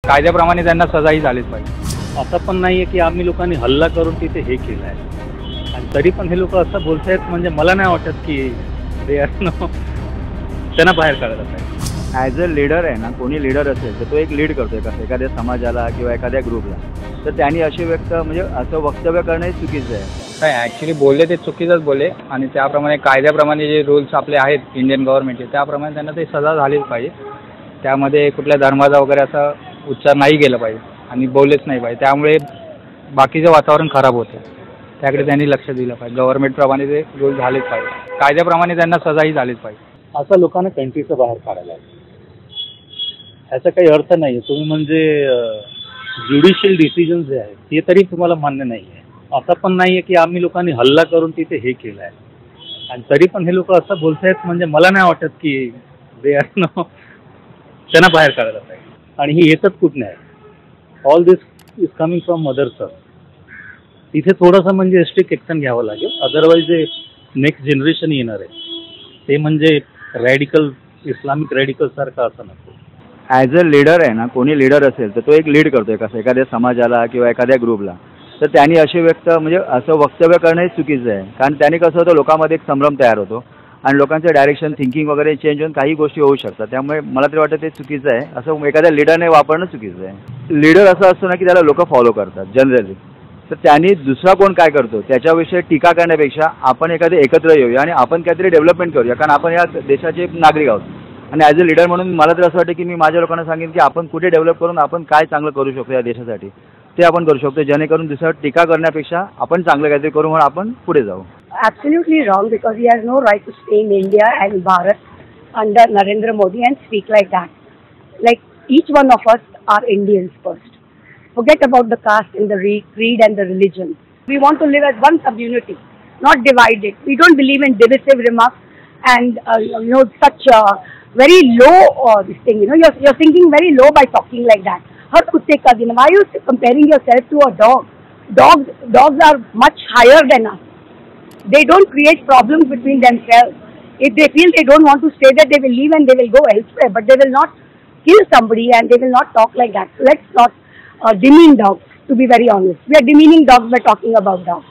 कायद्याप्रमाणे त्यांना सजाही झालीच पाहिजे. असं पण नाही आहे की आम्ही लोकांनी हल्ला करून तिथे हे केलं आहे आणि तरी पण हे लोक असं बोलतायत म्हणजे मला नाही वाटत की दे आर नो त्यांना बाहेर काढलं पाहिजे. ॲज अ लीडर आहे ना, कोणी लीडर असेल तर तो एक लीड करतोय कसं एखाद्या समाजाला किंवा एखाद्या ग्रुपला, तर त्यांनी असे म्हणजे असं वक्तव्य करणं हे चुकीचं आहे. काय ॲक्च्युली बोलले ते चुकीचंच बोलले आणि त्याप्रमाणे कायद्याप्रमाणे जे रूल्स आपले आहेत इंडियन गव्हर्नमेंटचे त्याप्रमाणे त्यांना ते सजा झालीच पाहिजे. त्यामध्ये कुठल्या धर्माचा वगैरे असा उच्चार नाही केला पाहिजे आणि बोललेच नाही पाहिजे. त्यामुळे बाकीचं वातावरण खराब होतं. त्याकडे त्यांनी लक्ष दिलं पाहिजे. गव्हर्नमेंटप्रमाणे ते रूल झालेच पाहिजे. कायद्याप्रमाणे त्यांना सजाही झालीच पाहिजे. असं लोकांना कंट्रीचं बाहेर काढायला याचा काही अर्थ नाही आहे. तुम्ही म्हणजे ज्युडिशियल डिसिजन जे आहेत ते तरी तुम्हाला मान्य नाही आहे. असं पण नाही आहे की आम्ही लोकांनी हल्ला करून तिथे हे केलं आहे आणि तरी पण हे लोक असं बोलतायत म्हणजे मला नाही वाटत की दे आर नो त्यांना बाहेर काढायला पाहिजे. आणि हे येतच कुठं नाही. All this is coming from mother's earth. तिथे थोडंसं म्हणजे स्ट्रिक्ट ॲक्शन घ्यावं लागेल. अदरवाईज जे नेक्स्ट जनरेशन येणार आहे ते म्हणजे रॅडिकल इस्लामिक रॅडिकल सारखं असं नको. ॲज अ लीडर आहे ना, कोणी लीडर असेल तर तो एक लीड करतोय कसं एखाद्या समाजाला किंवा एखाद्या ग्रुपला, तर त्यांनी असे म्हणजे असं वक्तव्य करणं हे चुकीचं आहे. कारण त्याने कसं होतं लोकांमध्ये एक संभ्रम तयार होतो आणि लोकांचं डायरेक्शन थिंकिंग वगैरे चेंज होऊन काही गोष्टी होऊ शकतात. त्यामुळे मला तरी वाटतं ते चुकीचं आहे. असं एखाद्या लीडरने वापरणं चुकीचं आहे. लीडर असं असतो ना की त्याला लोक फॉलो करतात जनरली, तर त्यांनी दुसरा कोण काय करतो त्याच्याविषयी टीका करण्यापेक्षा आपण एखादे एकत्र येऊया आणि आपण काहीतरी डेव्हलपमेंट करूया. कारण आपण या देशाचे नागरिक आहोत आणि ॲज अ लीडर म्हणून मला तर असं वाटतं की मी माझ्या लोकांना सांगेन की आपण कुठे डेव्हलप करून आपण काय चांगलं करू शकतो या देशासाठी ते आपण करू शकतो, जेणेकरून दुसऱ्यावर टीका करण्यापेक्षा आपण चांगलं काहीतरी करू म्हणून आपण पुढे जाऊ. Absolutely wrong, because he has no right to stay in India and Bharat under Narendra Modi and speak like that. Like, each one of us are Indians first. Forget about the caste and the creed and the religion. We want to live as one community, not divided. We don't believe in divisive remarks and such very low this thing. You're thinking very low by talking like that. Har kutte ka din. Why are you comparing yourself to a dog? Dogs are much higher than us. They don't create problems between themselves. If they feel they don't want to stay there, they will leave and they will go elsewhere. But they will not kill somebody and they will not talk like that. So let's not demean dogs, to be very honest. We are demeaning dogs by talking about dogs.